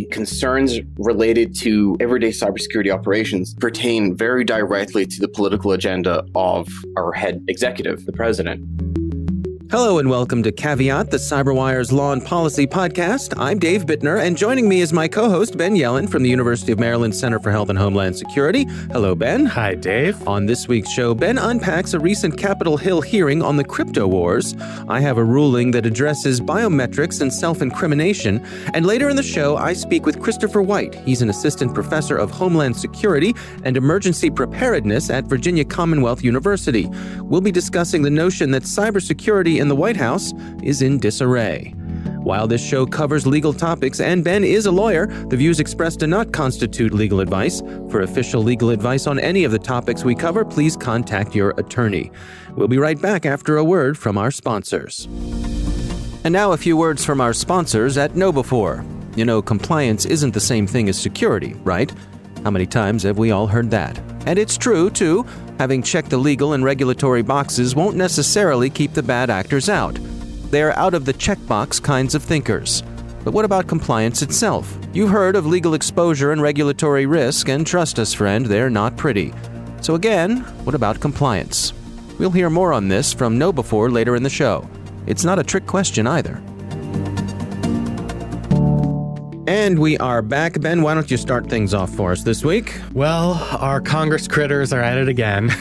the concerns related to everyday cybersecurity operations pertain very directly to the political agenda of our head executive, the president. Hello and welcome to Caveat, the CyberWire's Law and Policy podcast. I'm Dave Bittner, and joining me is my co-host, Ben Yellen from the University of Maryland Center for Health and Homeland Security. Hello, Ben. Hi, Dave. On this week's show, Ben unpacks a recent Capitol Hill hearing on the crypto wars. I have a ruling that addresses biometrics and self-incrimination. And later in the show, I speak with Christopher Whyte. He's an assistant professor of Homeland Security and Emergency Preparedness at Virginia Commonwealth University. We'll be discussing the notion that cybersecurity in the White House is in disarray. While this show covers legal topics and Ben is a lawyer, the views expressed do not constitute legal advice. For official legal advice on any of the topics we cover, please contact your attorney. We'll be right back after a word from our sponsors. And now a few words from our sponsors at KnowBe4. You know, compliance isn't the same thing as security, right? How many times have we all heard that? And it's true, too. Having checked the legal and regulatory boxes won't necessarily keep the bad actors out. They're out of the checkbox kinds of thinkers. But what about compliance itself? You've heard of legal exposure and regulatory risk, and trust us, friend, they're not pretty. So again, what about compliance? We'll hear more on this from KnowBe4 later in the show. It's not a trick question either. And we are back. Ben, why don't you start things off for us this week? Well, our Congress critters are at it again.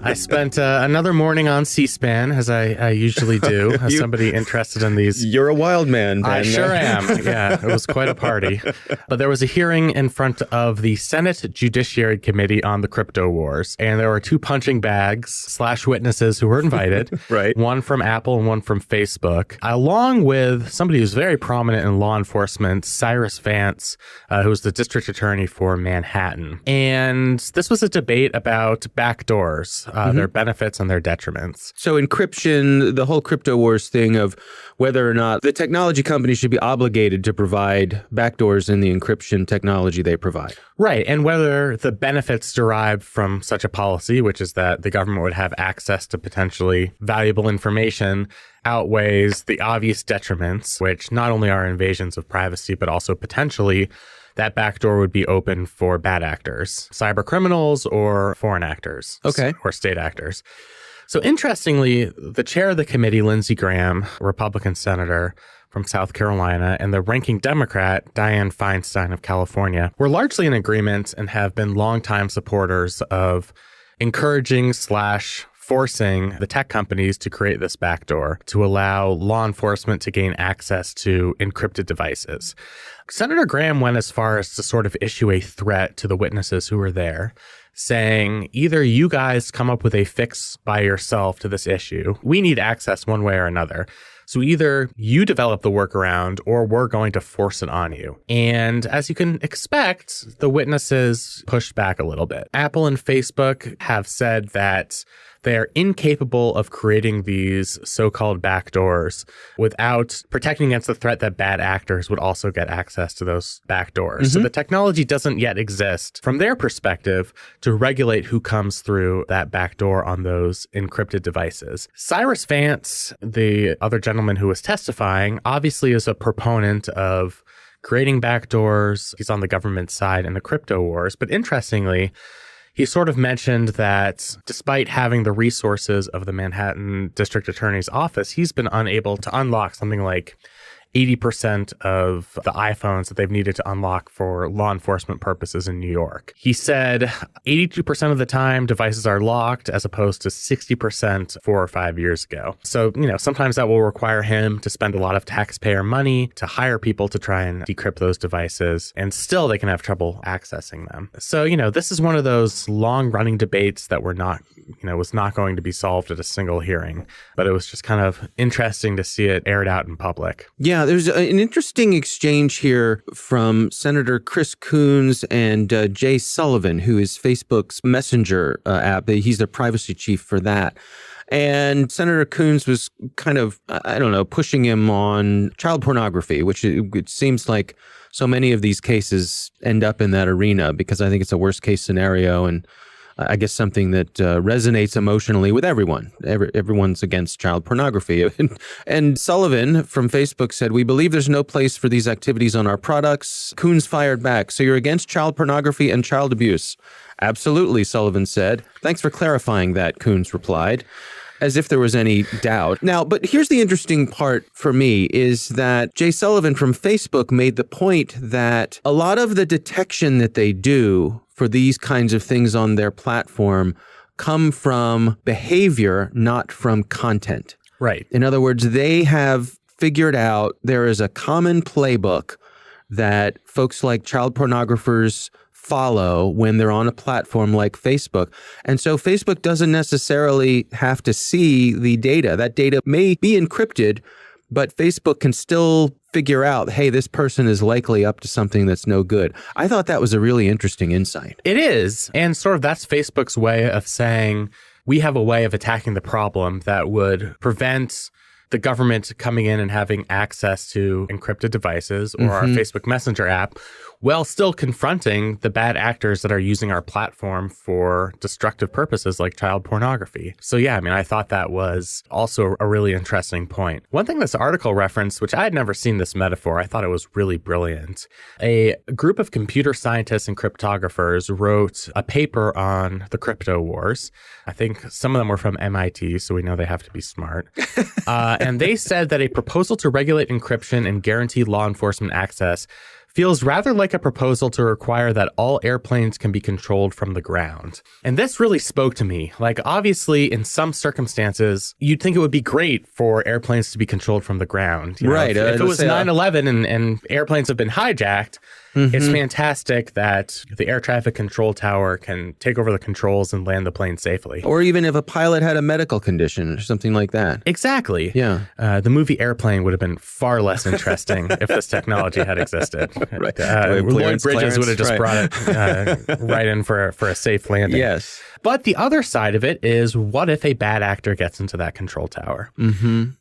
I spent another morning on C-SPAN, as I usually do, as somebody interested in these. You're a wild man, Ben. I sure am. Yeah, it was quite a party. But there was a hearing in front of the Senate Judiciary Committee on the crypto wars, and there were two punching bags / witnesses who were invited. Right. One from Apple and one from Facebook, along with somebody who's very prominent in law enforcement, Cyrus Vance, who's the district attorney for Manhattan. And this was a debate about backdoors, their benefits and their detriments. So encryption, the whole crypto wars thing of whether or not the technology companies should be obligated to provide backdoors in the encryption technology they provide. Right. And whether the benefits derived from such a policy, which is that the government would have access to potentially valuable information, outweighs the obvious detriments, which not only are invasions of privacy, but also potentially that backdoor would be open for bad actors, cyber criminals or foreign actors, or state actors. So interestingly, the chair of the committee, Lindsey Graham, Republican senator from South Carolina, and the ranking Democrat, Dianne Feinstein of California, were largely in agreement and have been longtime supporters of encouraging / forcing the tech companies to create this backdoor to allow law enforcement to gain access to encrypted devices. Senator Graham went as far as to sort of issue a threat to the witnesses who were there, saying, either you guys come up with a fix by yourself to this issue. We need access one way or another. So either you develop the workaround or we're going to force it on you. And as you can expect, the witnesses pushed back a little bit. Apple and Facebook have said that they are incapable of creating these so-called backdoors without protecting against the threat that bad actors would also get access to those backdoors. So the technology doesn't yet exist from their perspective to regulate who comes through that backdoor on those encrypted devices. Cyrus Vance, the other gentleman who was testifying, obviously is a proponent of creating backdoors. He's on the government side in the crypto wars. But interestingly, he sort of mentioned that despite having the resources of the Manhattan District Attorney's office, he's been unable to unlock something like 80% of the iPhones that they've needed to unlock for law enforcement purposes in New York. He said 82% of the time devices are locked as opposed to 60% 4 or 5 years ago. So, sometimes that will require him to spend a lot of taxpayer money to hire people to try and decrypt those devices, and still they can have trouble accessing them. So, this is one of those long running debates that was not going to be solved at a single hearing, but it was just kind of interesting to see it aired out in public. Yeah, there's an interesting exchange here from Senator Chris Coons and Jay Sullivan, who is Facebook's Messenger app. He's the privacy chief for that. And Senator Coons was kind of, pushing him on child pornography, which it seems like so many of these cases end up in that arena because I think it's a worst case scenario. And I guess something that resonates emotionally with everyone. Everyone's against child pornography. And Sullivan from Facebook said, "We believe there's no place for these activities on our products." Coons fired back, "So you're against child pornography and child abuse?" "Absolutely," Sullivan said. "Thanks for clarifying that," Coons replied, as if there was any doubt. Now, but here's the interesting part for me is that Jay Sullivan from Facebook made the point that a lot of the detection that they do for these kinds of things on their platform come from behavior, not from content. Right. In other words, they have figured out there is a common playbook that folks like child pornographers follow when they're on a platform like Facebook. And so Facebook doesn't necessarily have to see the data. That data may be encrypted, but Facebook can still figure out, hey, this person is likely up to something that's no good. I thought that was a really interesting insight. It is. And sort of that's Facebook's way of saying, we have a way of attacking the problem that would prevent the government coming in and having access to encrypted devices or our Facebook Messenger app, while still confronting the bad actors that are using our platform for destructive purposes like child pornography. So yeah, I mean, I thought that was also a really interesting point. One thing this article referenced, which I had never seen this metaphor, I thought it was really brilliant. A group of computer scientists and cryptographers wrote a paper on the crypto wars. I think some of them were from MIT, so we know they have to be smart. And they said that a proposal to regulate encryption and guarantee law enforcement access feels rather like a proposal to require that all airplanes can be controlled from the ground. And this really spoke to me. Like, obviously, in some circumstances, you'd think it would be great for airplanes to be controlled from the ground. You know, right. If it was 9/11 and airplanes have been hijacked, it's fantastic that the air traffic control tower can take over the controls and land the plane safely. Or even if a pilot had a medical condition or something like that. Exactly. Yeah. The movie Airplane would have been far less interesting if this technology had existed. Right. Lloyd Bridges would have just brought it right in for a safe landing. Yes. But the other side of it is, what if a bad actor gets into that control tower?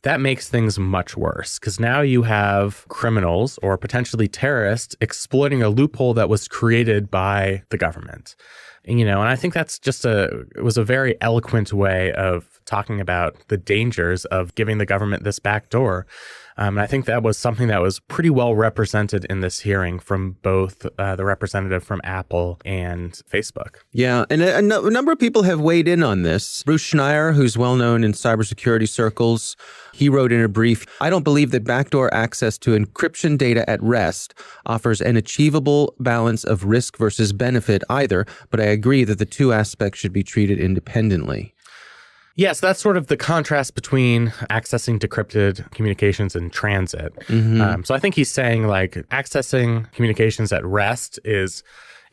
That makes things much worse, because now you have criminals or potentially terrorists exploiting a loophole that was created by the government. And, and I think that's just it was a very eloquent way of talking about the dangers of giving the government this back door. And I think that was something that was pretty well represented in this hearing from both the representative from Apple and Facebook. Yeah, and a number of people have weighed in on this. Bruce Schneier, who's well known in cybersecurity circles, he wrote in a brief, "I don't believe that backdoor access to encryption data at rest offers an achievable balance of risk versus benefit either, but I agree that the two aspects should be treated independently." Yes, that's sort of the contrast between accessing decrypted communications in transit. So I think he's saying, like, accessing communications at rest is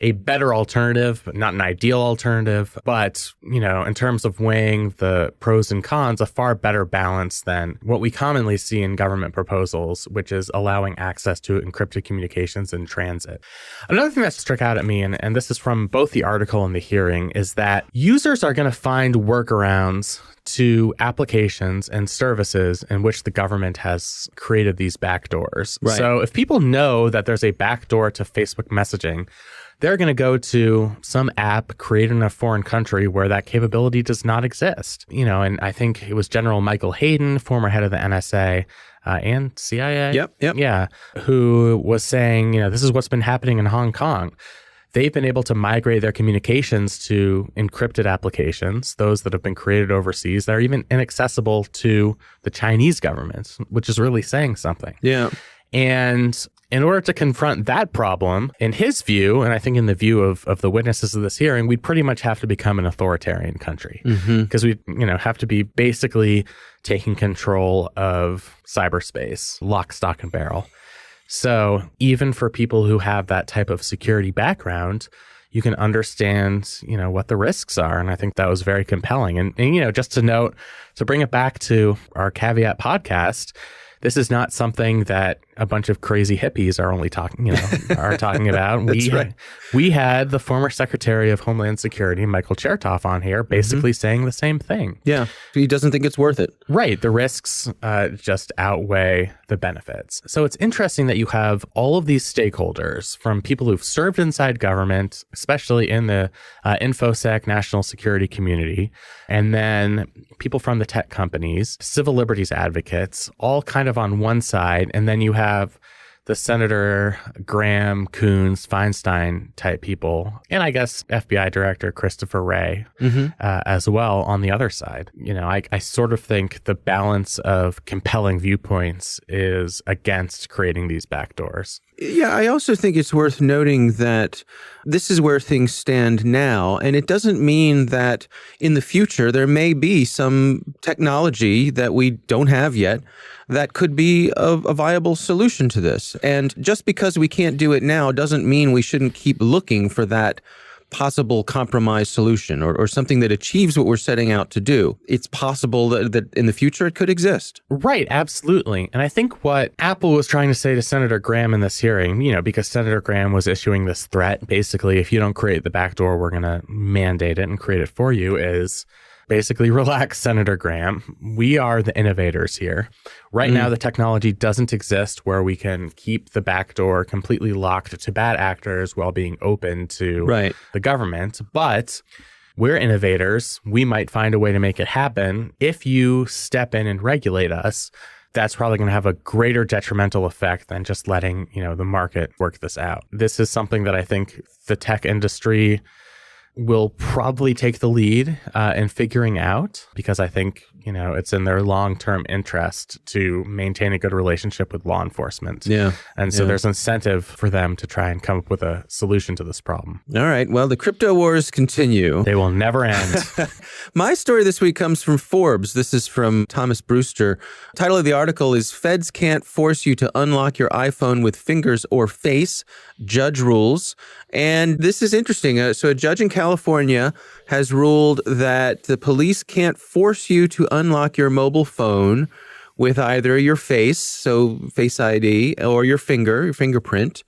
a better alternative, but not an ideal alternative. But, in terms of weighing the pros and cons, a far better balance than what we commonly see in government proposals, which is allowing access to encrypted communications in transit. Another thing that struck out at me, and this is from both the article and the hearing, is that users are going to find workarounds to applications and services in which the government has created these backdoors. Right. So if people know that there's a backdoor to Facebook messaging, they're going to go to some app created in a foreign country where that capability does not exist. And I think it was General Michael Hayden, former head of the NSA, and CIA. Yep. Yeah. Who was saying, this is what's been happening in Hong Kong. They've been able to migrate their communications to encrypted applications, those that have been created overseas, that are even inaccessible to the Chinese government, which is really saying something. Yeah. And in order to confront that problem, in his view, and I think in the view of the witnesses of this hearing, we'd pretty much have to become an authoritarian country, because we have to be basically taking control of cyberspace, lock, stock, and barrel. So even for people who have that type of security background, you can understand, what the risks are. And I think that was very compelling. And just to note, to bring it back to our Caveat podcast, this is not something that a bunch of crazy hippies are only talking, are talking about. We had the former Secretary of Homeland Security, Michael Chertoff, on here basically saying the same thing. Yeah. He doesn't think it's worth it. Right. The risks just outweigh the benefits. So it's interesting that you have all of these stakeholders, from people who've served inside government, especially in the InfoSec national security community, and then people from the tech companies, civil liberties advocates, all kind of on one side. And then you have the Senator Graham, Coons, Feinstein type people, and I guess FBI Director Christopher Whyte as well on the other side. I sort of think the balance of compelling viewpoints is against creating these backdoors. Yeah, I also think it's worth noting that this is where things stand now, and it doesn't mean that in the future there may be some technology that we don't have yet that could be a viable solution to this. And just because we can't do it now doesn't mean we shouldn't keep looking for that possible compromise solution or something that achieves what we're setting out to do. It's possible that in the future it could exist. Right, absolutely. And I think what Apple was trying to say to Senator Graham in this hearing, because Senator Graham was issuing this threat, basically, if you don't create the backdoor, we're going to mandate it and create it for you, is basically, relax, Senator Graham. We are the innovators here. Right now, the technology doesn't exist where we can keep the backdoor completely locked to bad actors while being open to the government. But we're innovators. We might find a way to make it happen. If you step in and regulate us, that's probably going to have a greater detrimental effect than just letting, the market work this out. This is something that I think the tech industry will probably take the lead in figuring out, because I think, it's in their long-term interest to maintain a good relationship with law enforcement. Yeah. And so there's incentive for them to try and come up with a solution to this problem. All right. Well, the crypto wars continue. They will never end. My story this week comes from Forbes. This is from Thomas Brewster. The title of the article is "Feds Can't Force You to Unlock Your iPhone with Fingers or Face. Judge Rules." And this is interesting. So a judge in California has ruled that the police can't force you to unlock your mobile phone with either your face, so Face ID, or your fingerprint.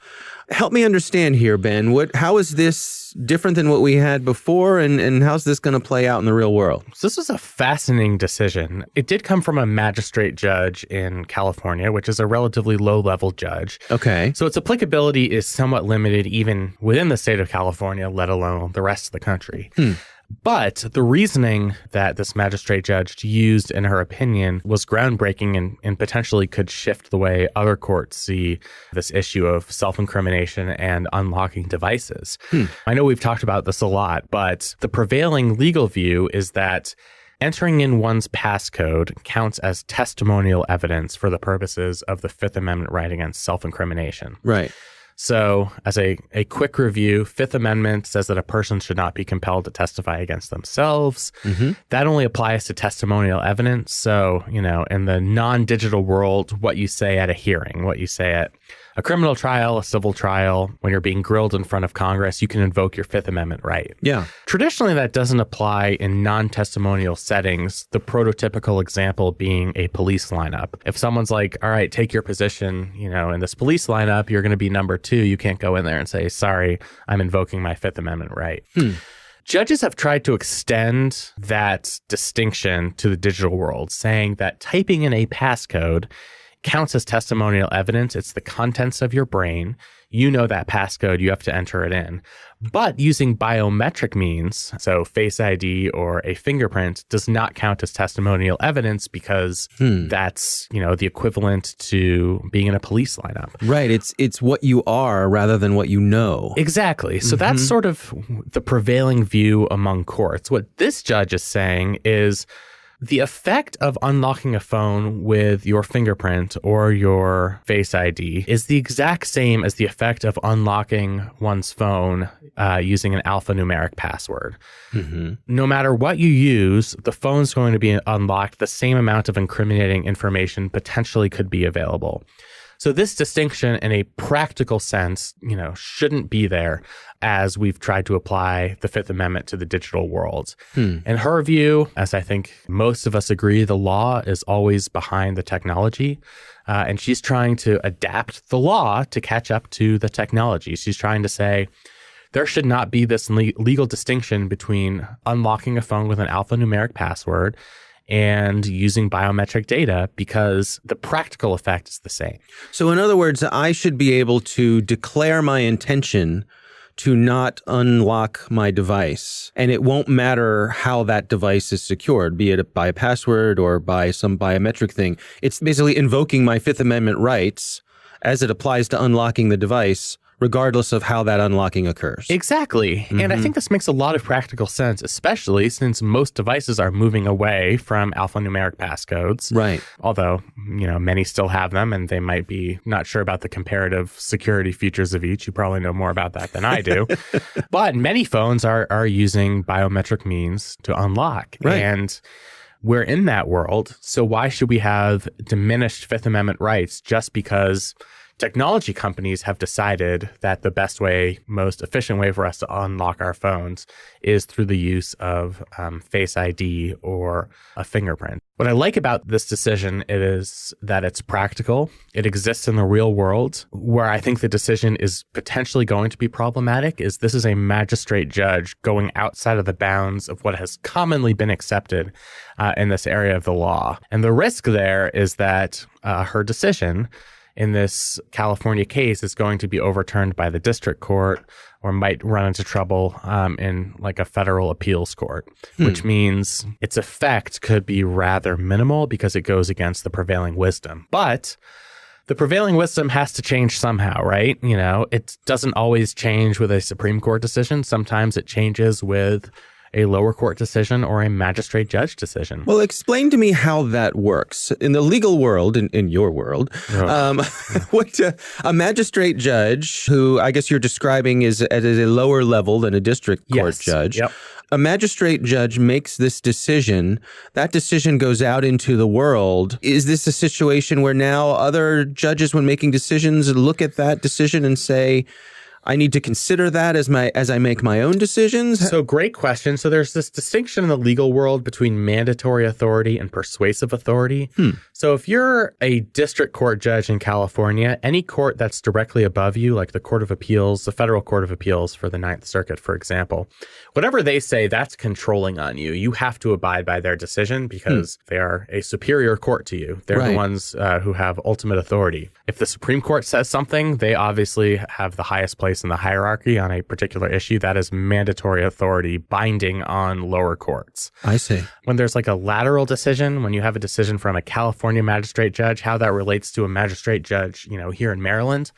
Help me understand here, Ben. How is this different than what we had before, and how's this going to play out in the real world? So this was a fascinating decision. It did come from a magistrate judge in California, which is a relatively low-level judge. Okay. So its applicability is somewhat limited even within the state of California, let alone the rest of the country. But the reasoning that this magistrate judge used in her opinion was groundbreaking and potentially could shift the way other courts see this issue of self-incrimination and unlocking devices. I know we've talked about this a lot, but the prevailing legal view is that entering in one's passcode counts as testimonial evidence for the purposes of the Fifth Amendment right against self-incrimination. Right. So as a quick review, Fifth Amendment says that a person should not be compelled to testify against themselves. That only applies to testimonial evidence. So, in the non-digital world, what you say at a hearing, what you say at a criminal trial, a civil trial, when you're being grilled in front of Congress, you can invoke your Fifth Amendment right. Yeah. Traditionally, that doesn't apply in non-testimonial settings, the prototypical example being a police lineup. If someone's like, all right, take your position, in this police lineup, you're going to be number 2. You can't go in there and say, sorry, I'm invoking my Fifth Amendment right. Judges have tried to extend that distinction to the digital world, saying that typing in a passcode counts as testimonial evidence. It's the contents of your brain. You know that passcode, you have to enter it in. But using biometric means, so Face ID or a fingerprint, does not count as testimonial evidence because that's, the equivalent to being in a police lineup. Right. It's what you are rather than what you know. Exactly. So that's sort of the prevailing view among courts. What this judge is saying is the effect of unlocking a phone with your fingerprint or your Face ID is the exact same as the effect of unlocking one's phone using an alphanumeric password. No matter what you use, the phone's going to be unlocked. The same amount of incriminating information potentially could be available. So this distinction in a practical sense, shouldn't be there. as we've tried to apply the Fifth Amendment to the digital world. In her view, as I think most of us agree, the law is always behind the technology. And she's trying to adapt the law to catch up to the technology. She's trying to say there should not be this legal distinction between unlocking a phone with an alphanumeric password and using biometric data because the practical effect is the same. So in other words, I should be able to declare my intention to not unlock my device. And it won't matter how that device is secured, be it by a password or by some biometric thing. It's basically invoking my Fifth Amendment rights as it applies to unlocking the device, regardless of how that unlocking occurs. Exactly. And I think this makes a lot of practical sense, especially since most devices are moving away from alphanumeric passcodes. Right. Although, many still have them and they might be not sure about the comparative security features of each. You probably know more about that than I do. But many phones are using biometric means to unlock. Right. And we're in that world. So why should we have diminished Fifth Amendment rights just because technology companies have decided that the best way, most efficient way for us to unlock our phones is through the use of Face ID or a fingerprint? What I like about this decision is that it's practical. It exists in the real world. Where I think the decision is potentially going to be problematic is this is a magistrate judge going outside of the bounds of what has commonly been accepted in this area of the law. And the risk there is that her decision in this California case is going to be overturned by the district court or might run into trouble in like a federal appeals court, which means its effect could be rather minimal because it goes against the prevailing wisdom. But the prevailing wisdom has to change somehow, right? It doesn't always change with a Supreme Court decision. Sometimes it changes with a lower court decision or a magistrate judge decision. Well, explain to me how that works. In the legal world, in your world, what a magistrate judge, who I guess you're describing is at a lower level than a district court judge. Yep. A magistrate judge makes this decision. That decision goes out into the world. Is this a situation where now other judges, when making decisions, look at that decision and say, I need to consider that as I make my own decisions? So great question. So there's this distinction in the legal world between mandatory authority and persuasive authority. So if you're a district court judge in California, any court that's directly above you, like the Court of Appeals, the Federal Court of Appeals for the Ninth Circuit, for example, whatever they say, that's controlling on you. You have to abide by their decision because they are a superior court to you. They're the ones who have ultimate authority. If the Supreme Court says something, they obviously have the highest place in the hierarchy on a particular issue. That is mandatory authority binding on lower courts. I see. When there's like a lateral decision, when you have a decision from a California magistrate judge, how that relates to a magistrate judge, here in Maryland,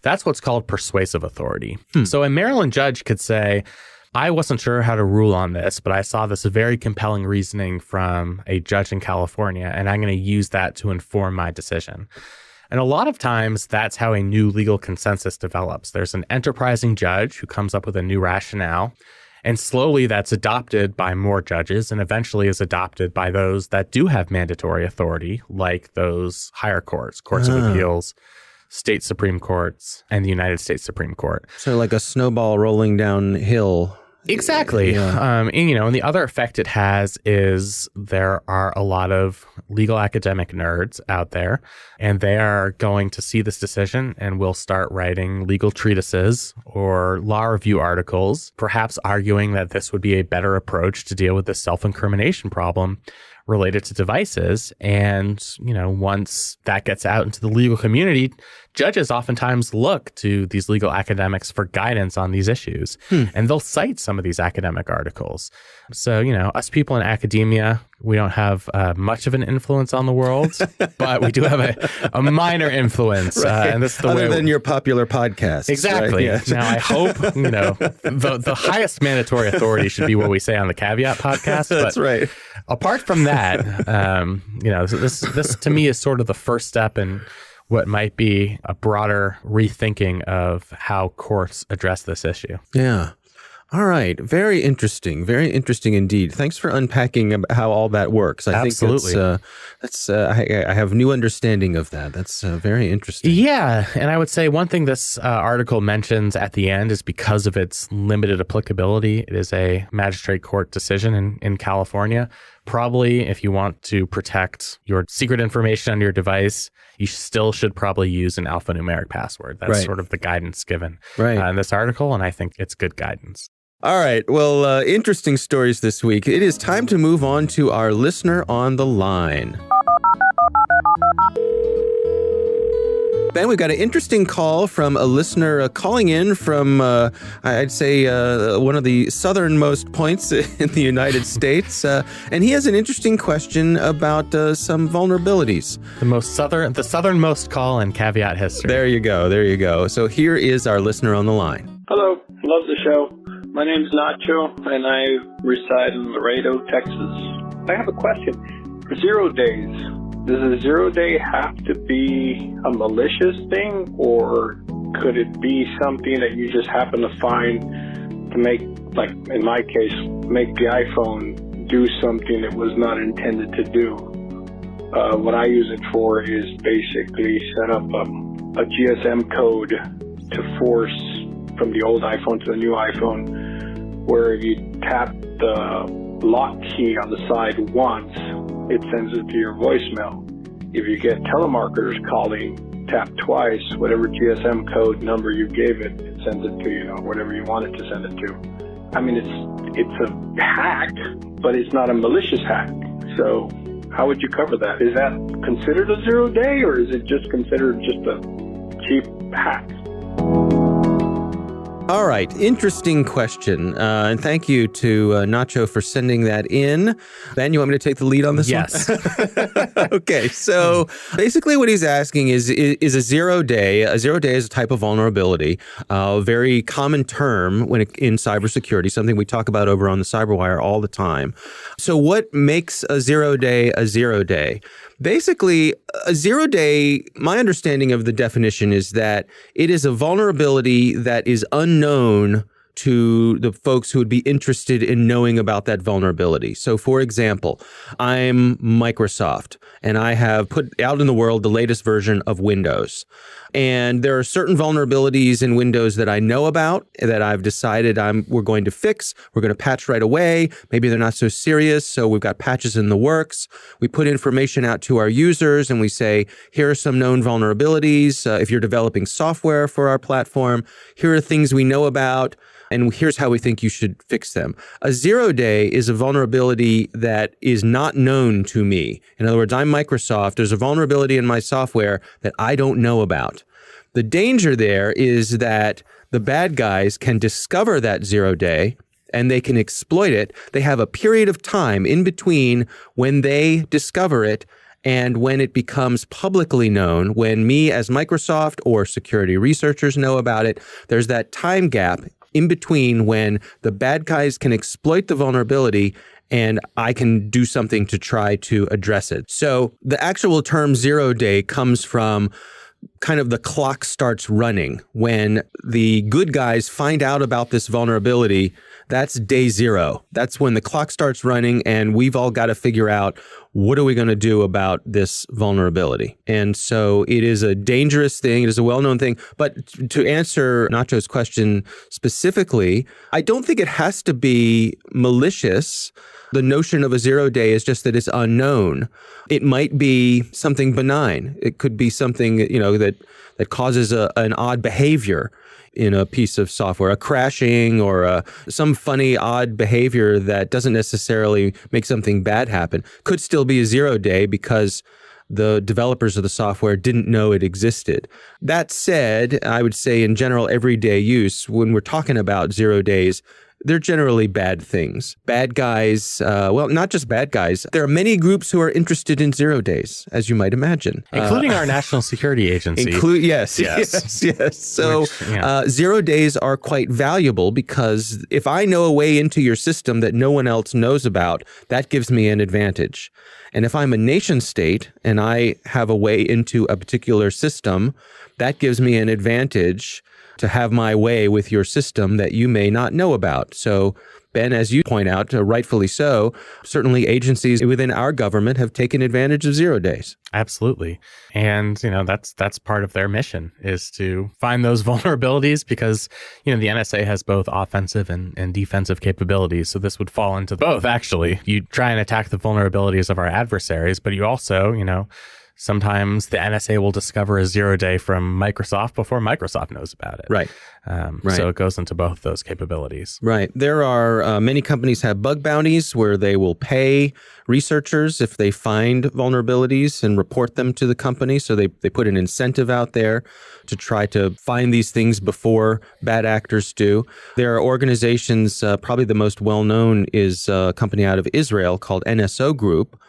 that's what's called persuasive authority. So a Maryland judge could say, I wasn't sure how to rule on this, but I saw this very compelling reasoning from a judge in California, and I'm going to use that to inform my decision. And a lot of times, that's how a new legal consensus develops. There's an enterprising judge who comes up with a new rationale, and slowly that's adopted by more judges and eventually is adopted by those that do have mandatory authority, like those higher courts, courts of appeals, state Supreme Courts, and the United States Supreme Court. So like a snowball rolling downhill. Exactly. Yeah. And the other effect it has is there are a lot of legal academic nerds out there, and they are going to see this decision and will start writing legal treatises or law review articles, perhaps arguing that this would be a better approach to deal with the self-incrimination problem related to devices. And, once that gets out into the legal community, judges oftentimes look to these legal academics for guidance on these issues, and they'll cite some of these academic articles. So, us people in academia, we don't have much of an influence on the world, but we do have a minor influence. And this is the Other way than your popular podcast. Exactly. Right? Yeah. Now, I hope, the highest mandatory authority should be what we say on the Caveat podcast. That's right. Apart from that, this to me is sort of the first step in what might be a broader rethinking of how courts address this issue. Yeah. All right. Very interesting. Very interesting indeed. Thanks for unpacking how all that works. I Absolutely. think I have new understanding of that. That's very interesting. Yeah. And I would say one thing this article mentions at the end is because of its limited applicability, it is a magistrate court decision in California. Probably if you want to protect your secret information on your device, you still should probably use an alphanumeric password. That's sort of the guidance given in this article, and I think it's good guidance. All right. Well, interesting stories this week. It is time to move on to our listener on the line. Ben, we've got an interesting call from a listener calling in from, I'd say, one of the southernmost points in the United States. And he has an interesting question about some vulnerabilities. The southernmost call in caveat history. There you go. There you go. So here is our listener on the line. Hello. Love the show. My name's Nacho, and I reside in Laredo, Texas. I have a question. For 0 days, does a 0 day have to be a malicious thing, or could it be something that you just happen to find to make, like in my case, make the iPhone do something it was not intended to do? What I use it for is basically set up a GSM code to force from the old iPhone to the new iPhone, where if you tap the lock key on the side once, it sends it to your voicemail. If you get telemarketers calling, tap twice, whatever GSM code number you gave it, it sends it to, whatever you want it to send it to. I mean, it's a hack, but it's not a malicious hack. So how would you cover that? Is that considered a 0 day, or is it just considered just a cheap hack? All right. Interesting question. And thank you to Nacho for sending that in. Ben, you want me to take the lead on this one? Yes. Okay. So basically what he's asking is a 0 day. A 0 day is a type of vulnerability, a very common term in cybersecurity, something we talk about over on the Cyberwire all the time. So what makes a 0 day a 0 day? Basically, a 0 day, my understanding of the definition is that it is a vulnerability that is unknown to the folks who would be interested in knowing about that vulnerability. So, for example, I'm Microsoft, and I have put out in the world the latest version of Windows. And there are certain vulnerabilities in Windows that I know about, that I've decided we're going to fix. We're going to patch right away. Maybe they're not so serious, so we've got patches in the works. We put information out to our users, and we say, here are some known vulnerabilities. If you're developing software for our platform, here are things we know about, and here's how we think you should fix them. A 0 day is a vulnerability that is not known to me. In other words, I'm Microsoft. There's a vulnerability in my software that I don't know about. The danger there is that the bad guys can discover that 0 day and they can exploit it. They have a period of time in between when they discover it and when it becomes publicly known, when me as Microsoft or security researchers know about it. There's that time gap in between when the bad guys can exploit the vulnerability and I can do something to try to address it. So the actual term 0 day comes from kind of the clock starts running. When the good guys find out about this vulnerability, that's day 0. That's when the clock starts running and we've all got to figure out, what are we going to do about this vulnerability? And so it is a dangerous thing. It is a well-known thing. But to answer Nacho's question specifically, I don't think it has to be malicious. The notion of a 0 day is just that it's unknown. It might be something benign. It could be something, that causes an odd behavior in a piece of software, a crashing or some funny, odd behavior that doesn't necessarily make something bad happen. Could still be a 0 day because the developers of the software didn't know it existed. That said, I would say in general, everyday use, when we're talking about 0 days, they're generally bad things. Bad guys, well, not just bad guys. There are many groups who are interested in 0 days, as you might imagine. Including our National Security Agency. Yes. So 0 days are quite valuable because if I know a way into your system that no one else knows about, that gives me an advantage. And if I'm a nation state and I have a way into a particular system, that gives me an advantage to have my way with your system that you may not know about. So, Ben, as you point out, rightfully so, certainly agencies within our government have taken advantage of 0 days. Absolutely. And, that's part of their mission, is to find those vulnerabilities because, the NSA has both offensive and defensive capabilities. So this would fall into both, actually. You try and attack the vulnerabilities of our adversaries, but you also, sometimes the NSA will discover a 0 day from Microsoft before Microsoft knows about it. Right. So it goes into both those capabilities. Right. There are many companies have bug bounties where they will pay researchers if they find vulnerabilities and report them to the company. So they put an incentive out there to try to find these things before bad actors do. There are organizations, probably the most well-known is a company out of Israel called NSO Group.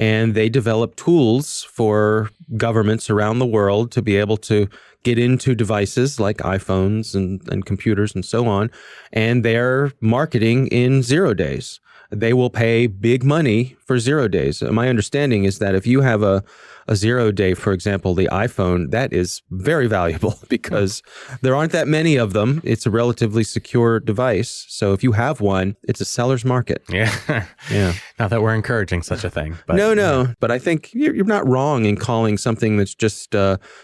And they develop tools for governments around the world to be able to get into devices like iPhones and computers and so on. And they're marketing in 0 days. They will pay big money for 0 days. My understanding is that if you have a 0 day, for example, the iPhone, that is very valuable because there aren't that many of them. It's a relatively secure device. So if you have one, it's a seller's market. Yeah. Yeah. Not that we're encouraging such a thing. But, No. But I think you're not wrong in calling something that's just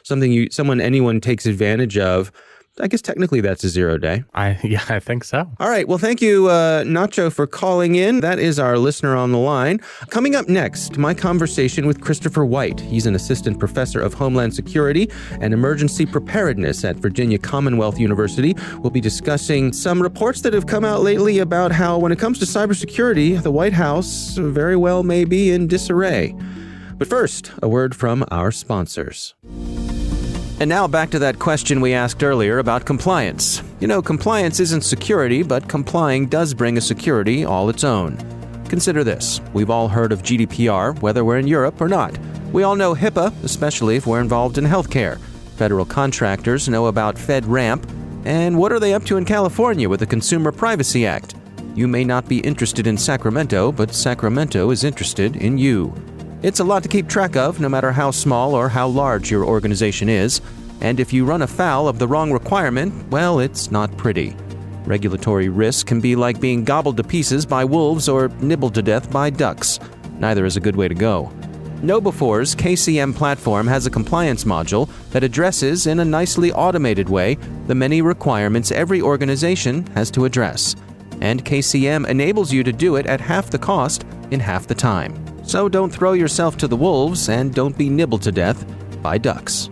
something anyone takes advantage of. I guess technically that's a 0 day. I think so. All right. Well, thank you, Nacho, for calling in. That is our listener on the line. Coming up next, my conversation with Christopher Whyte. He's an assistant professor of homeland security and emergency preparedness at Virginia Commonwealth University. We'll be discussing some reports that have come out lately about how when it comes to cybersecurity, the White House very well may be in disarray. But first, a word from our sponsors. And now back to that question we asked earlier about compliance. Compliance isn't security, but complying does bring a security all its own. Consider this. We've all heard of GDPR, whether we're in Europe or not. We all know HIPAA, especially if we're involved in healthcare. Federal contractors know about FedRAMP. And what are they up to in California with the Consumer Privacy Act? You may not be interested in Sacramento, but Sacramento is interested in you. It's a lot to keep track of, no matter how small or how large your organization is. And if you run afoul of the wrong requirement, well, it's not pretty. Regulatory risk can be like being gobbled to pieces by wolves or nibbled to death by ducks. Neither is a good way to go. KnowBefore's KCM platform has a compliance module that addresses, in a nicely automated way, the many requirements every organization has to address. And KCM enables you to do it at half the cost in half the time. So don't throw yourself to the wolves and don't be nibbled to death by ducks.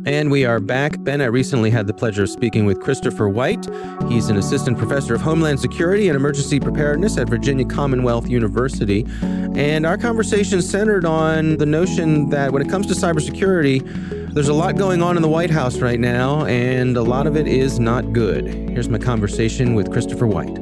And we are back. Ben, I recently had the pleasure of speaking with Christopher Whyte. He's an assistant professor of homeland security and emergency preparedness at Virginia Commonwealth University. And our conversation centered on the notion that when it comes to cybersecurity, there's a lot going on in the White House right now, and a lot of it is not good. Here's my conversation with Christopher Whyte.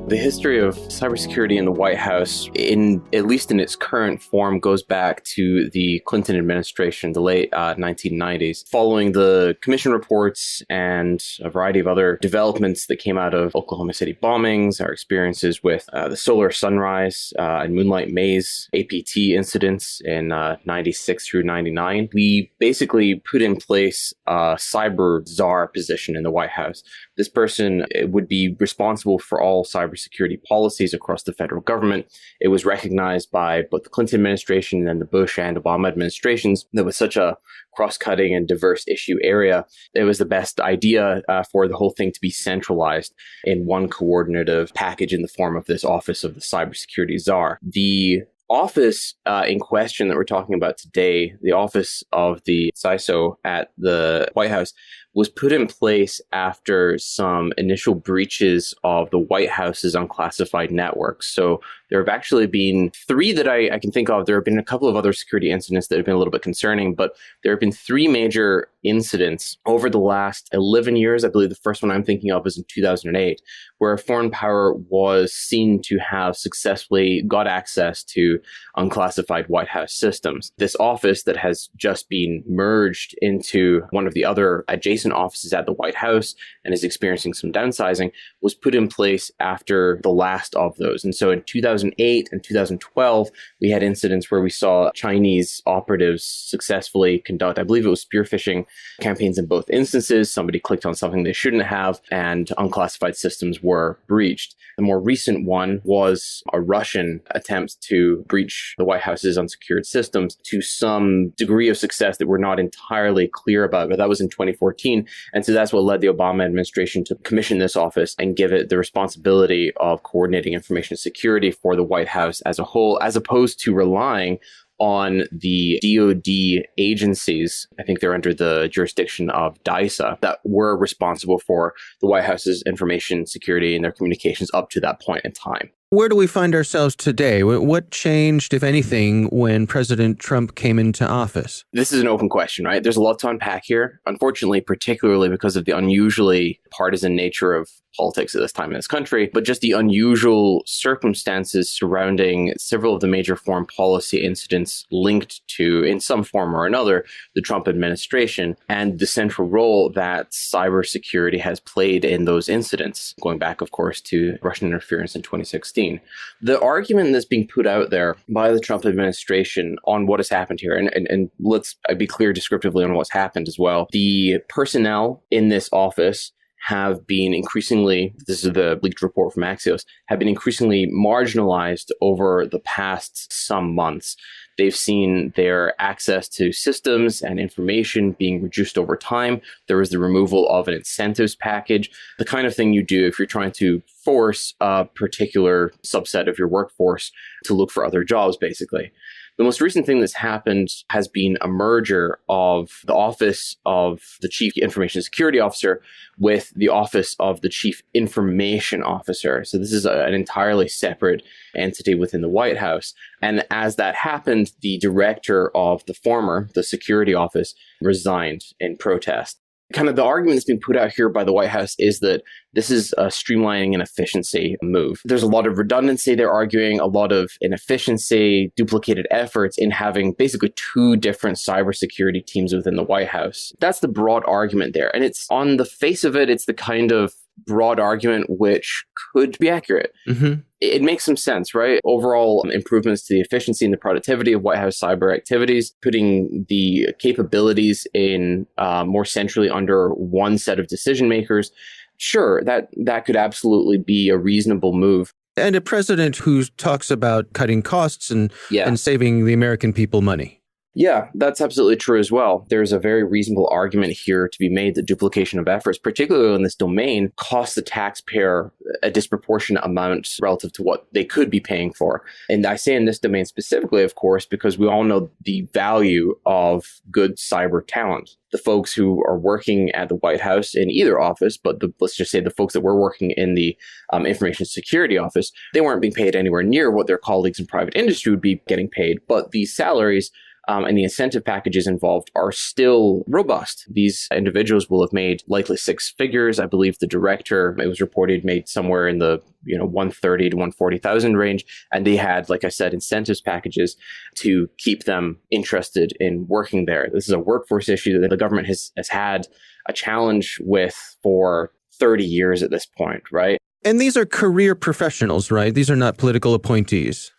The history of cybersecurity in the White House, at least in its current form, goes back to the Clinton administration, the late 1990s. Following the commission reports and a variety of other developments that came out of Oklahoma City bombings, our experiences with the Solar Sunrise and Moonlight Maze APT incidents in 96 through 99, we basically put in place a cyber czar position in the White House. This person would be responsible for all cybersecurity policies across the federal government. It was recognized by both the Clinton administration and then the Bush and Obama administrations that was such a cross-cutting and diverse issue area. It was the best idea for the whole thing to be centralized in one coordinative package in the form of this Office of the Cybersecurity Czar. The office in question that we're talking about today, the Office of the CISO at the White House, was put in place after some initial breaches of the White House's unclassified networks. So there have actually been three that I can think of. There have been a couple of other security incidents that have been a little bit concerning, but there have been three major incidents over the last 11 years. I believe the first one I'm thinking of is in 2008, where a foreign power was seen to have successfully got access to unclassified White House systems. This office that has just been merged into one of the other adjacent recent offices at the White House and is experiencing some downsizing, was put in place after the last of those. And so in 2008 and 2012, we had incidents where we saw Chinese operatives successfully conduct, I believe it was spear phishing campaigns in both instances. Somebody clicked on something they shouldn't have, and unclassified systems were breached. The more recent one was a Russian attempt to breach the White House's unsecured systems to some degree of success that we're not entirely clear about, but that was in 2014. And so that's what led the Obama administration to commission this office and give it the responsibility of coordinating information security for the White House as a whole, as opposed to relying on the DoD agencies, I think they're under the jurisdiction of DISA, that were responsible for the White House's information security and their communications up to that point in time. Where do we find ourselves today? What changed, if anything, when President Trump came into office? This is an open question, right? There's a lot to unpack here. Unfortunately, particularly because of the unusually partisan nature of politics at this time in this country, but just the unusual circumstances surrounding several of the major foreign policy incidents linked to, in some form or another, the Trump administration and the central role that cybersecurity has played in those incidents, going back, of course, to Russian interference in 2016. The argument that's being put out there by the Trump administration on what has happened here, and let's be clear descriptively on what's happened as well. The personnel in this office have been increasingly, this is the leaked report from Axios, have been increasingly marginalized over the past some months. They've seen their access to systems and information being reduced over time. There was the removal of an incentives package, the kind of thing you do if you're trying to force a particular subset of your workforce to look for other jobs, basically. The most recent thing that's happened has been a merger of the Office of the Chief Information Security Officer with the Office of the Chief Information Officer. So this is an entirely separate entity within the White House. And as that happened, the director of the security office, resigned in protest. Kind of the argument that's being put out here by the White House is that this is a streamlining and efficiency move. There's a lot of redundancy, they're arguing, a lot of inefficiency, duplicated efforts in having basically two different cybersecurity teams within the White House. That's the broad argument there. And it's on the face of it, it's the kind of broad argument which could be accurate. Mm-hmm. It makes some sense, right? Overall improvements to the efficiency and the productivity of White House cyber activities, putting the capabilities in more centrally under one set of decision makers. Sure, that could absolutely be a reasonable move. And a president who talks about cutting costs and saving the American people money. Yeah, that's absolutely true as well. There's a very reasonable argument here to be made that duplication of efforts, particularly in this domain, costs the taxpayer a disproportionate amount relative to what they could be paying for. And I say in this domain specifically, of course, because we all know the value of good cyber talent. The folks who are working at the White House in either office, but let's just say the folks that were working in the information security office, they weren't being paid anywhere near what their colleagues in private industry would be getting paid. But these salaries and the incentive packages involved are still robust. These individuals will have made likely six figures. I believe the director, it was reported, made somewhere in the 130 to 140,000 range. And they had, like I said, incentives packages to keep them interested in working there. This is a workforce issue that the government has had a challenge with for 30 years at this point, right? And these are career professionals, right? These are not political appointees.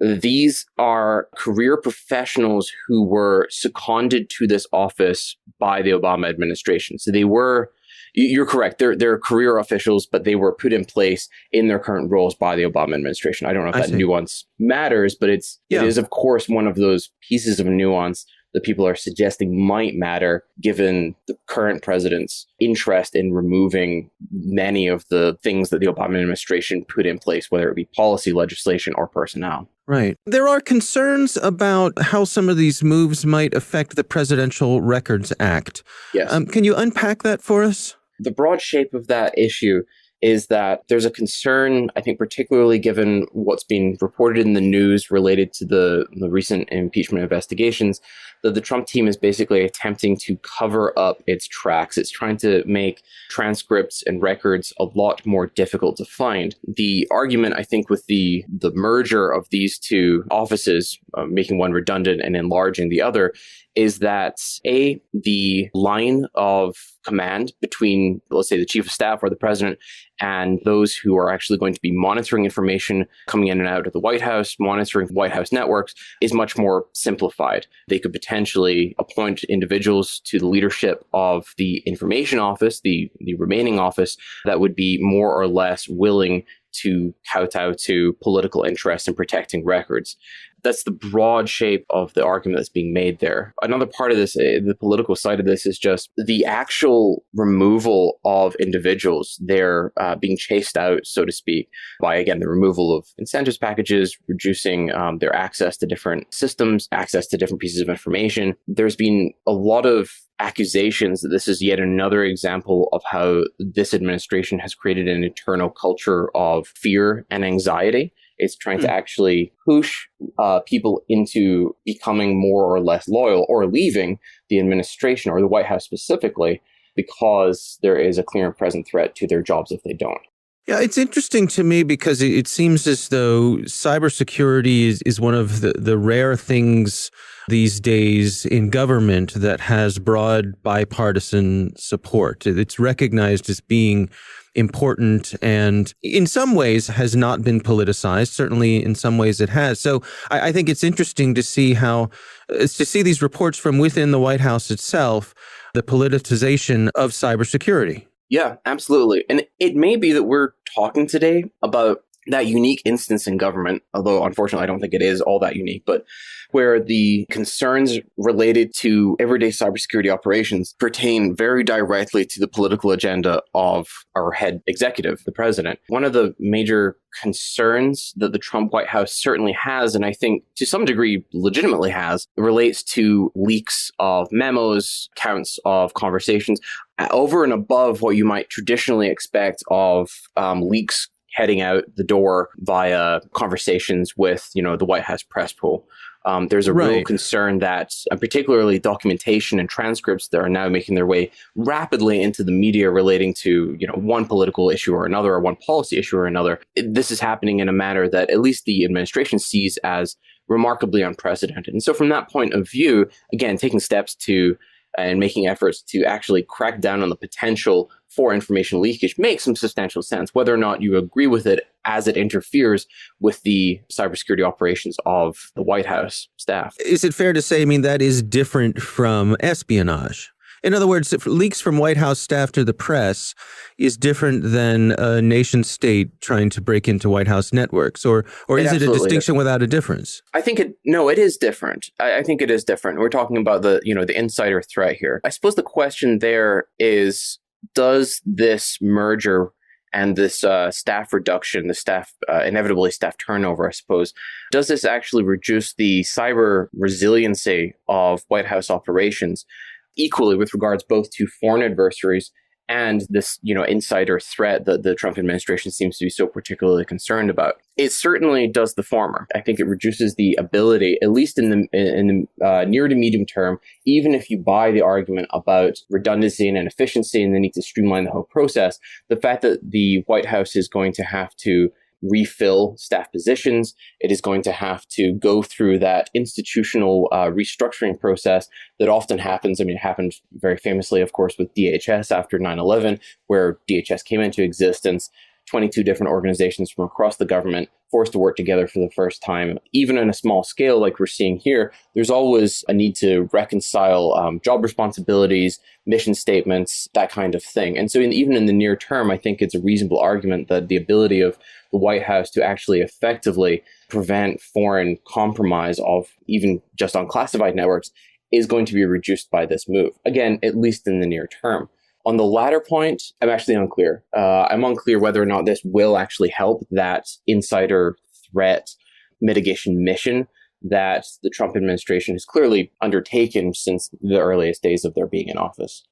These are career professionals who were seconded to this office by the Obama administration. So they were, you're correct, they're career officials, but they were put in place in their current roles by the Obama administration. I don't know if that nuance matters, but it is, of course, one of those pieces of nuance that people are suggesting might matter given the current president's interest in removing many of the things that the Obama administration put in place, whether it be policy, legislation, or personnel. Right. There are concerns about how some of these moves might affect the Presidential Records Act. Yes. Can you unpack that for us? The broad shape of that issue is that there's a concern, I think, particularly given what's been reported in the news related to the recent impeachment investigations, that the Trump team is basically attempting to cover up its tracks. It's trying to make transcripts and records a lot more difficult to find. The argument, I think, with the merger of these two offices, making one redundant and enlarging the other, is that the line of command between, let's say, the chief of staff or the president and those who are actually going to be monitoring information coming in and out of the White House, monitoring White House networks, is much more simplified. They could potentially appoint individuals to the leadership of the information office, the remaining office, that would be more or less willing to kowtow to political interests in protecting records. That's the broad shape of the argument that's being made there. Another part of this, the political side of this, is just the actual removal of individuals. They're being chased out, so to speak, by, again, the removal of incentives packages, reducing their access to different systems, access to different pieces of information. There's been a lot of accusations that this is yet another example of how this administration has created an internal culture of fear and anxiety. It's trying to actually push people into becoming more or less loyal or leaving the administration or the White House specifically because there is a clear and present threat to their jobs if they don't. Yeah, it's interesting to me because it seems as though cybersecurity is one of the rare things these days in government that has broad bipartisan support. It's recognized as being important and in some ways has not been politicized. Certainly in some ways it has. So I think it's interesting to see these reports from within the White House itself, the politicization of cybersecurity. Yeah, absolutely. And it may be that we're talking today about that unique instance in government, although unfortunately I don't think it is all that unique, but where the concerns related to everyday cybersecurity operations pertain very directly to the political agenda of our head executive, the president. One of the major concerns that the Trump White House certainly has, and I think to some degree legitimately has, relates to leaks of memos, counts of conversations, over and above what you might traditionally expect of leaks heading out the door via conversations with, the White House press pool. There's a real concern that particularly documentation and transcripts that are now making their way rapidly into the media relating to, one political issue or another, or one policy issue or another. This is happening in a manner that at least the administration sees as remarkably unprecedented. And so from that point of view, again, taking steps to and making efforts to actually crack down on the potential for information leakage makes some substantial sense, whether or not you agree with it as it interferes with the cybersecurity operations of the White House staff. Is it fair to say, that is different from espionage? In other words, leaks from White House staff to the press is different than a nation state trying to break into White House networks, or is it a distinction without a difference? I think it is different. I think it is different. We're talking about the insider threat here. I suppose the question there is, does this merger and this staff reduction, the staff, inevitably staff turnover, I suppose, does this actually reduce the cyber resiliency of White House operations equally with regards both to foreign adversaries and this, insider threat that the Trump administration seems to be so particularly concerned about? It certainly does the former. I think it reduces the ability, at least in the near to medium term, even if you buy the argument about redundancy and inefficiency and the need to streamline the whole process, the fact that the White House is going to have to refill staff positions. It is going to have to go through that institutional restructuring process that often happens. It happened very famously, of course, with DHS after 9/11, where DHS came into existence. 22 different organizations from across the government forced to work together for the first time. Even on a small scale like we're seeing here, there's always a need to reconcile job responsibilities, mission statements, that kind of thing. And so even in the near term, I think it's a reasonable argument that the ability of the White House to actually effectively prevent foreign compromise of even just unclassified networks is going to be reduced by this move. Again, at least in the near term. On the latter point, I'm actually unclear. I'm unclear whether or not this will actually help that insider threat mitigation mission that the Trump administration has clearly undertaken since the earliest days of their being in office.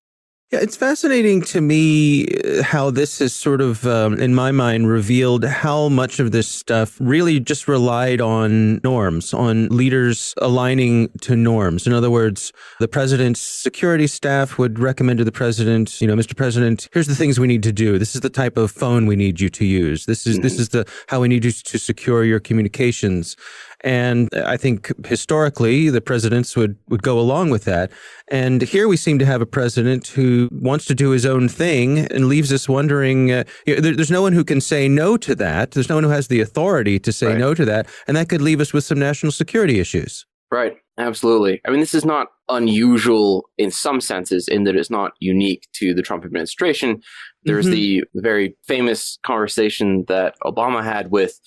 Yeah, it's fascinating to me how this has sort of, in my mind, revealed how much of this stuff really just relied on norms, on leaders aligning to norms. In other words, the president's security staff would recommend to the president, Mr. President, here's the things we need to do. This is the type of phone we need you to use. This is how we need you to secure your communications. And I think historically, the presidents would go along with that. And here we seem to have a president who wants to do his own thing and leaves us wondering, there's no one who can say no to that. There's no one who has the authority to say no to that. And that could leave us with some national security issues. Right. Absolutely. I mean, this is not unusual in some senses in that it's not unique to the Trump administration. There's the very famous conversation that Obama had with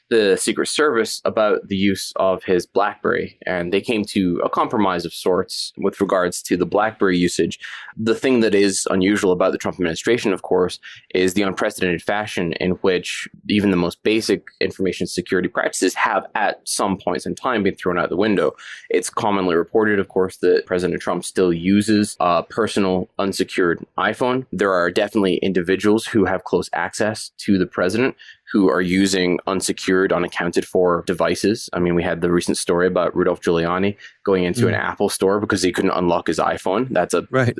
the Secret Service about the use of his BlackBerry, and they came to a compromise of sorts with regards to the BlackBerry usage. The thing that is unusual about the Trump administration, of course, is the unprecedented fashion in which even the most basic information security practices have at some points in time been thrown out the window. It's commonly reported, of course, that President Trump still uses a personal unsecured iPhone. There are definitely individuals who have close access to the president who are using unsecured, unaccounted for devices. I mean, we had the recent story about Rudolph Giuliani going into an Apple store because he couldn't unlock his iPhone. That's a right.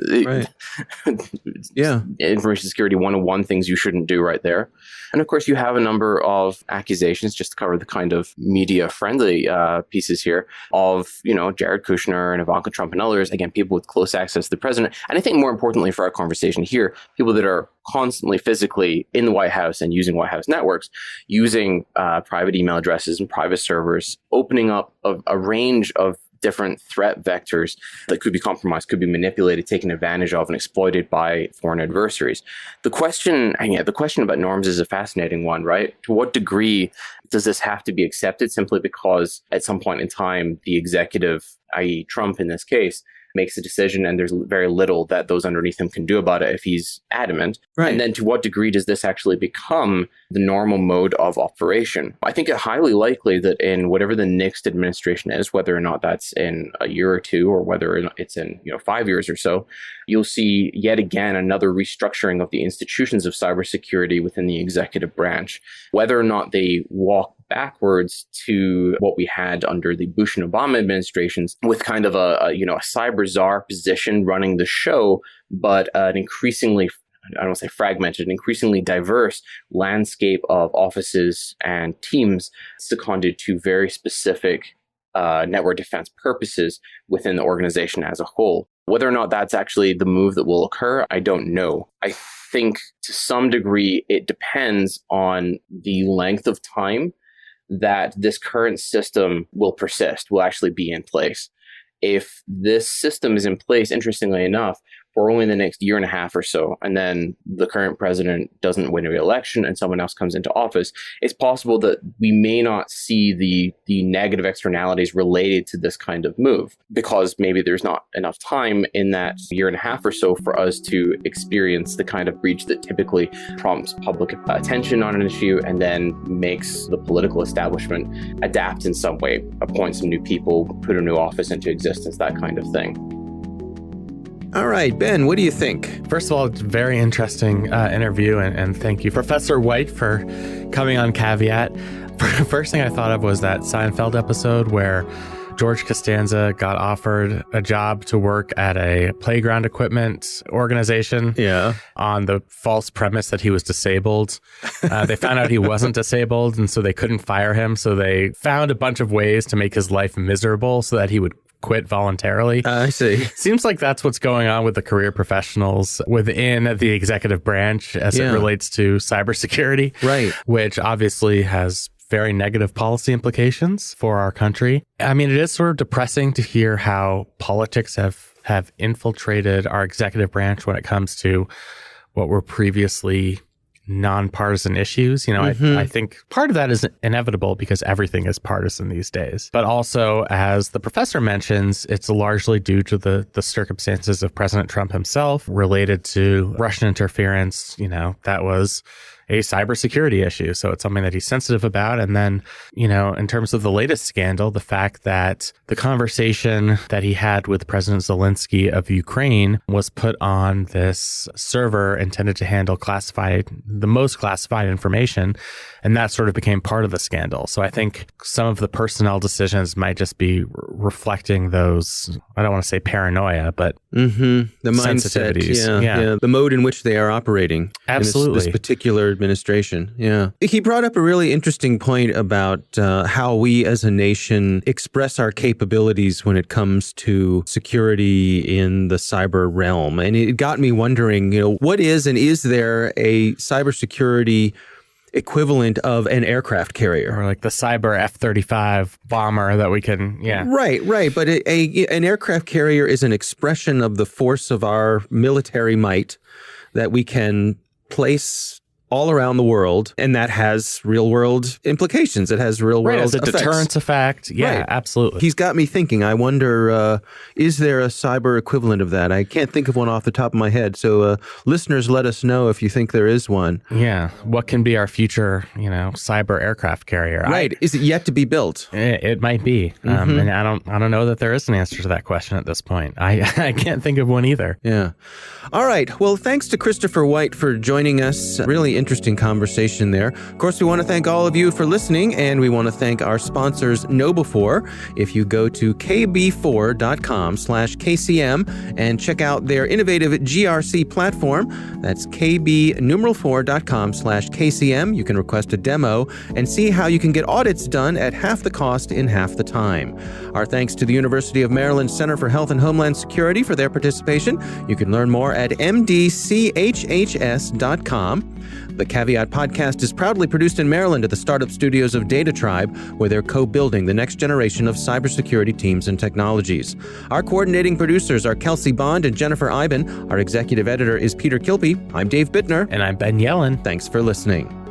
Yeah, information security 101 things you shouldn't do right there. And of course, you have a number of accusations, just to cover the kind of media-friendly pieces here, of, Jared Kushner and Ivanka Trump and others, again, people with close access to the president. And I think more importantly for our conversation here, people that are constantly physically in the White House and using White House networks, using private email addresses and private servers, opening up a range of different threat vectors that could be compromised, could be manipulated, taken advantage of, and exploited by foreign adversaries. The question about norms is a fascinating one, right? To what degree does this have to be accepted simply because at some point in time, the executive, i.e. Trump in this case, makes a decision and there's very little that those underneath him can do about it if he's adamant. Right. And then to what degree does this actually become the normal mode of operation? I think it's highly likely that in whatever the next administration is, whether or not that's in a year or two or whether it's in 5 years or so, you'll see yet again another restructuring of the institutions of cybersecurity within the executive branch. Whether or not they walk backwards to what we had under the Bush and Obama administrations with kind of a cyber czar position running the show, but an increasingly, I don't want to say fragmented, increasingly diverse landscape of offices and teams seconded to very specific network defense purposes within the organization as a whole. Whether or not that's actually the move that will occur, I don't know. I think to some degree it depends on the length of time that this current system will persist, will actually be in place. If this system is in place, interestingly enough, for only the next year and a half or so, and then the current president doesn't win a re-election and someone else comes into office, it's possible that we may not see the negative externalities related to this kind of move, because maybe there's not enough time in that year and a half or so for us to experience the kind of breach that typically prompts public attention on an issue and then makes the political establishment adapt in some way, appoint some new people, put a new office into existence, that kind of thing. All right, Ben, what do you think? First of all, it's a very interesting interview, and thank you, Professor Whyte, for coming on Caveat. First thing I thought of was that Seinfeld episode where George Costanza got offered a job to work at a playground equipment organization on the false premise that he was disabled. They found out he wasn't disabled, and so they couldn't fire him. So they found a bunch of ways to make his life miserable so that he would quit voluntarily. I see. Seems like that's what's going on with the career professionals within the executive branch as it relates to cybersecurity, right? Which obviously has very negative policy implications for our country. I mean, it is sort of depressing to hear how politics have infiltrated our executive branch when it comes to what were previously nonpartisan issues. I think part of that is inevitable because everything is partisan these days. But also, as the professor mentions, it's largely due to the circumstances of President Trump himself related to Russian interference. That was a cybersecurity issue. So it's something that he's sensitive about. And then, in terms of the latest scandal, the fact that the conversation that he had with President Zelensky of Ukraine was put on this server intended to handle the most classified information. And that sort of became part of the scandal. So I think some of the personnel decisions might just be reflecting those, I don't want to say paranoia, but the mindset, sensitivities. The mode in which they are operating. Absolutely. In this particular administration. Yeah. He brought up a really interesting point about how we as a nation express our capabilities when it comes to security in the cyber realm. And it got me wondering, what is and is there a cybersecurity equivalent of an aircraft carrier? Or like the cyber F-35 bomber that we can, Right. But an aircraft carrier is an expression of the force of our military might that we can place all around the world, and that has real-world implications. It has real-world as a effects. deterrence effect. Yeah, Right. absolutely. He's got me thinking. I wonder, is there a cyber equivalent of that? I can't think of one off the top of my head. So listeners, let us know if you think there is one. Yeah. What can be our future, cyber aircraft carrier? Right. Is it yet to be built? It might be. And I don't know that there is an answer to that question at this point. I can't think of one either. Yeah. All right. Well, thanks to Christopher Whyte for joining us. Really interesting conversation there. Of course, we want to thank all of you for listening, and we want to thank our sponsors, KnowBe4. If you go to kb4.com/KCM and check out their innovative GRC platform, that's kb4.com/KCM. You can request a demo and see how you can get audits done at half the cost in half the time. Our thanks to the University of Maryland Center for Health and Homeland Security for their participation. You can learn more at mdchhs.com. The Caveat podcast is proudly produced in Maryland at the startup studios of Data Tribe, where they're co-building the next generation of cybersecurity teams and technologies. Our coordinating producers are Kelsey Bond and Jennifer Iben. Our executive editor is Peter Kilpie. I'm Dave Bittner. And I'm Ben Yellen. Thanks for listening.